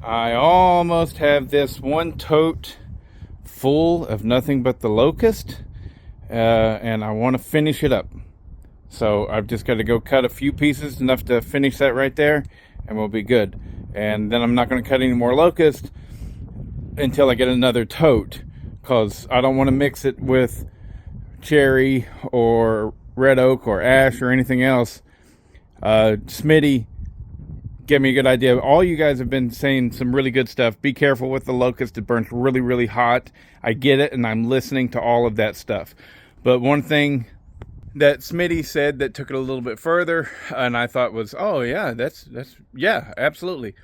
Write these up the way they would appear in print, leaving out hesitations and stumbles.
I almost have this one tote full of nothing but the Locust, and I want to finish it up. So I've just got to go cut a few pieces, enough to finish that right there, and we'll be good. And then I'm not going to cut any more Locust until I get another tote, because I don't want to mix it with cherry or red oak or ash or anything else. Smitty gave me a good idea. All you guys have been saying some really good stuff. Be careful with the Locust. It burns really, really hot. I get it, and I'm listening to all of that stuff. But one thing that Smitty said that took it a little bit further, and I thought was, oh yeah, that's yeah, absolutely.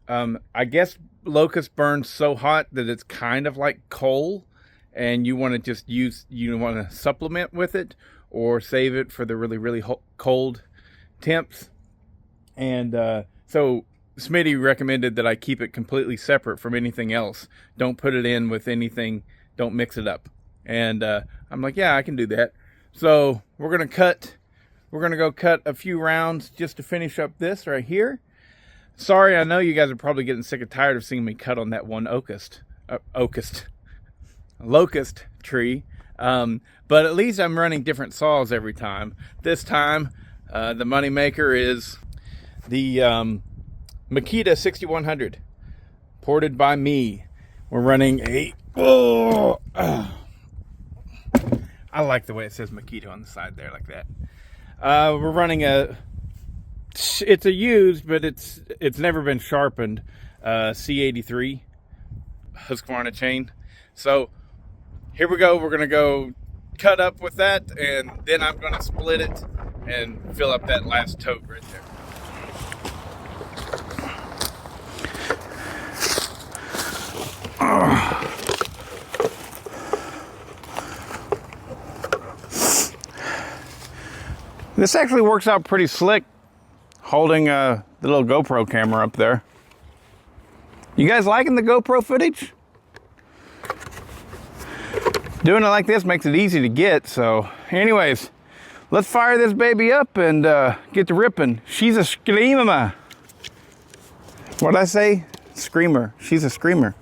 I guess Locust burns so hot that it's kind of like coal, and you want to just you want to supplement with it or save it for the really, really cold temps. And so Smitty recommended that I keep it completely separate from anything else. Don't put it in with anything. Don't mix it up. And I'm like, yeah, I can do that. So we're gonna go cut a few rounds just to finish up this right here. Sorry, I know you guys are probably getting sick and tired of seeing me cut on that one Locust tree. But at least I'm running different saws every time. This time, the moneymaker is the Makita 6100, ported by me. We're running a... I like the way it says Makita on the side there like that. We're running it's a used, but it's never been sharpened, C83 Husqvarna chain. So here we go. We're going to go cut up with that, and then I'm going to split it and fill up that last tote right there. This actually works out pretty slick, holding the little GoPro camera up there. You guys liking the GoPro footage? Doing it like this makes it easy to get. So anyways, let's fire this baby up and get to ripping. She's a screamer. What'd I say? Screamer. She's a screamer.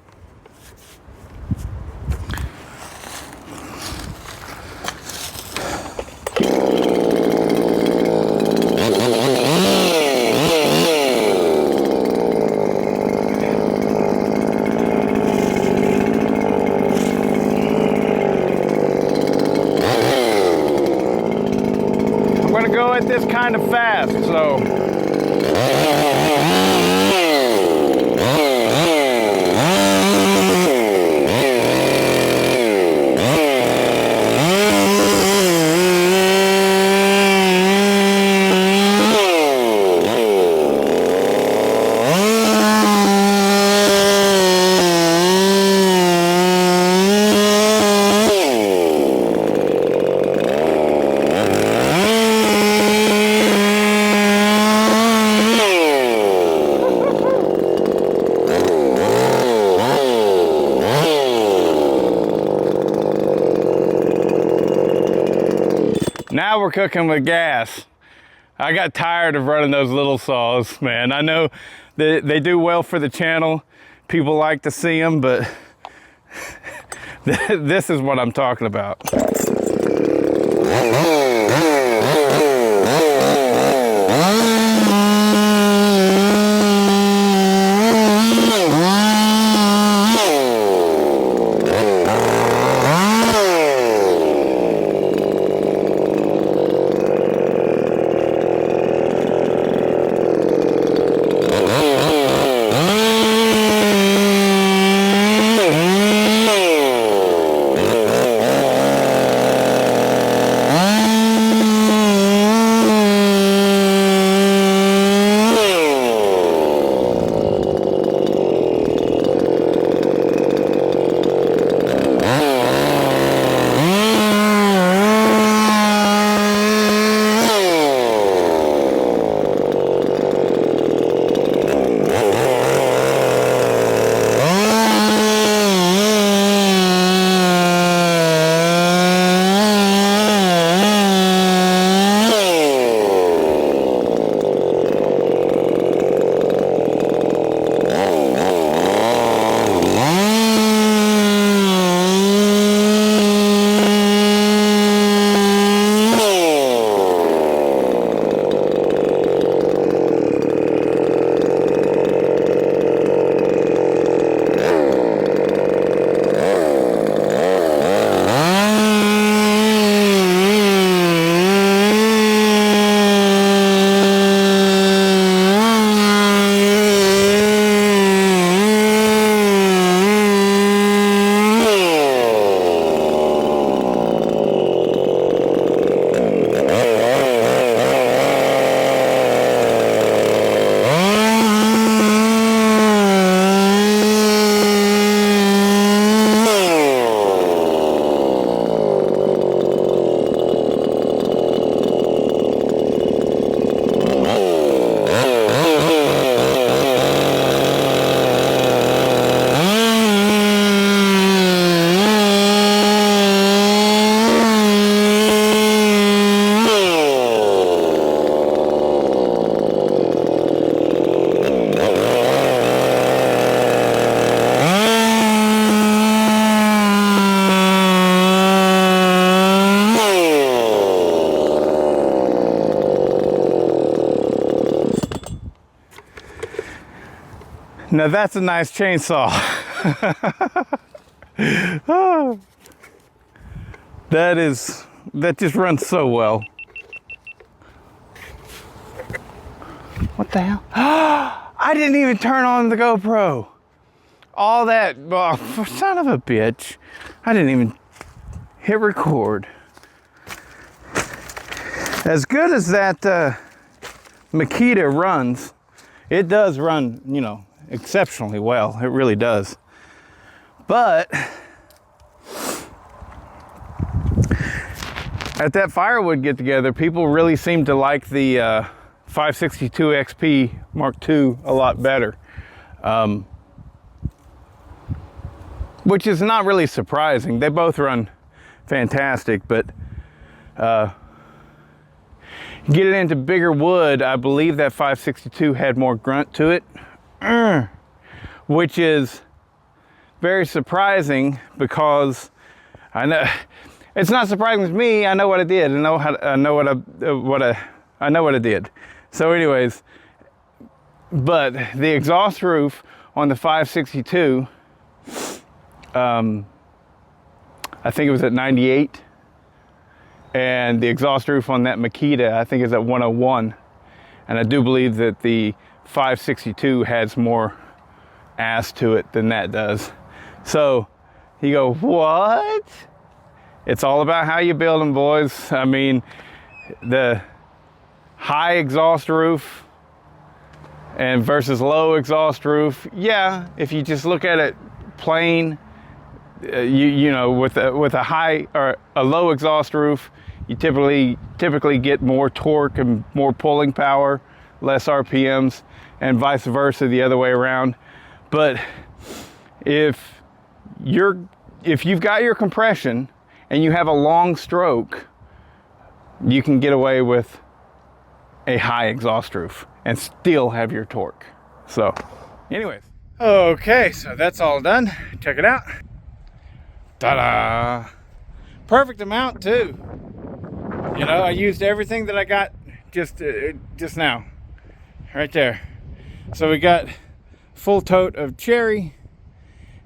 Go at this kind of fast, so now we're cooking with gas. I got tired of running those little saws, man. I know they do well for the channel. People like to see them, but this is what I'm talking about. Now that's a nice chainsaw. Oh, that just runs so well. What the hell? I didn't even turn on the GoPro. All that, oh, son of a bitch. I didn't even hit record. As good as that Makita runs, it does run, you know, exceptionally well. It really does. But at that firewood get together, people really seem to like the 562 XP Mark II a lot better. Which is not really surprising. They both run fantastic, but get it into bigger wood, I believe that 562 had more grunt to it, which is very surprising because I know it's not surprising to me. I know what I did. I know what I did. So, anyways, but the exhaust roof on the 562, I think it was at 98, and the exhaust roof on that Makita, I think, is at 101, and I do believe that the 562 has more ass to it than that does. So you go, what? It's all about how you build them, boys. I mean, the high exhaust roof and versus low exhaust roof, yeah, if you just look at it plain, you know, with a high or a low exhaust roof, you typically get more torque and more pulling power, less RPMs, and vice versa the other way around. But if you've got your compression and you have a long stroke, you can get away with a high exhaust roof and still have your torque. So, anyways. Okay, so that's all done. Check it out. Ta-da! Perfect amount too. You know, I used everything that I got just now, right there. So we got full tote of cherry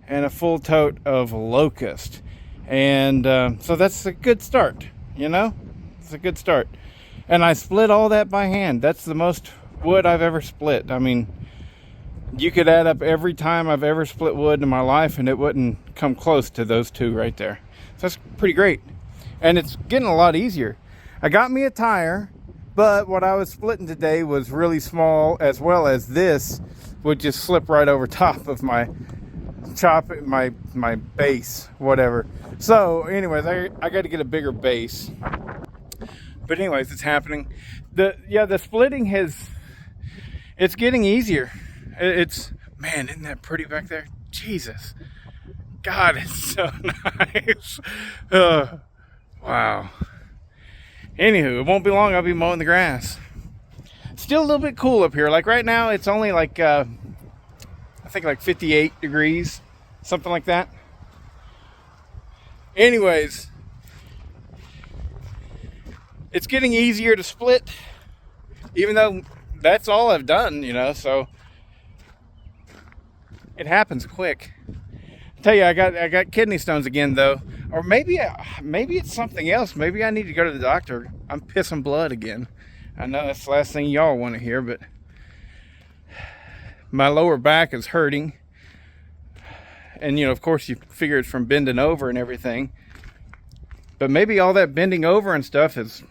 and a full tote of locust, and so that's a good start. You know, it's a good start. And I split all that by hand. That's the most wood I've ever split. I mean, you could add up every time I've ever split wood in my life and it wouldn't come close to those two right there. So that's pretty great. And it's getting a lot easier. I got me a tire, but what I was splitting today was really small, as well as this would just slip right over top of my my base, whatever. So anyways, I got to get a bigger base. But anyways, it's happening. The splitting it's getting easier. It's, man, isn't that pretty back there? Jesus. God, it's so nice. Wow. Anywho, it won't be long. I'll be mowing the grass. Still a little bit cool up here. Like right now, it's only like, I think like 58 degrees. Something like that. Anyways, it's getting easier to split. Even though that's all I've done, you know, so it happens quick. I tell you, I got kidney stones again though, or maybe it's something else. Maybe I need to go to the doctor. I'm pissing blood again. I know that's the last thing y'all want to hear, but my lower back is hurting, and you know, of course, you figure it's from bending over and everything. But maybe all that bending over and stuff is,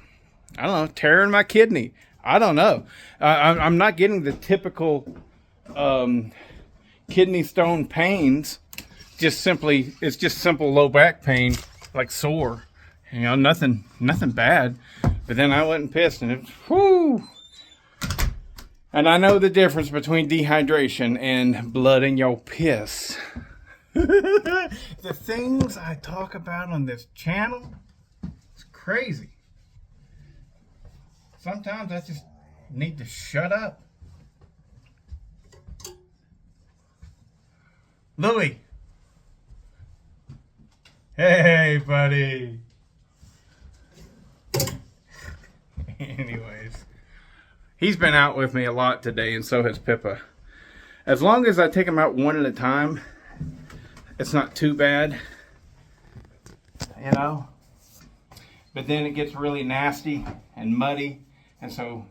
I don't know, tearing my kidney. I don't know. I'm not getting the typical kidney stone pains. It's just simple low back pain, like sore. You know, nothing bad. But then I went and pissed, and it, whoo! And I know the difference between dehydration and blood in your piss. The things I talk about on this channel, it's crazy. Sometimes I just need to shut up. Louie. Hey, buddy. Anyways, he's been out with me a lot today, and so has Pippa. As long as I take them out one at a time, it's not too bad, you know. But then it gets really nasty and muddy, and so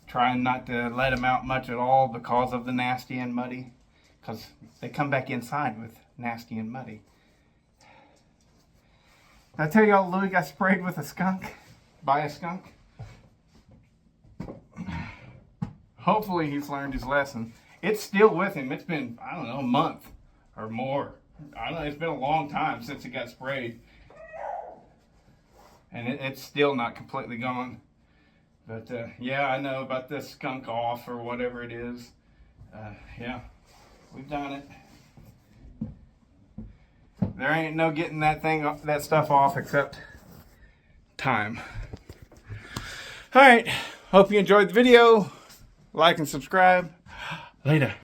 trying not to let them out much at all because of the nasty and muddy, because they come back inside with nasty and muddy. Did I tell y'all Louis got sprayed with a skunk? By a skunk? Hopefully he's learned his lesson. It's still with him. It's been, I don't know, a month or more. I don't know, it's been a long time since he got sprayed. And it's still not completely gone. But yeah, I know about this skunk off or whatever it is. Yeah, we've done it. There ain't no getting that stuff off except time. All right, hope you enjoyed the video. Like and subscribe. Later.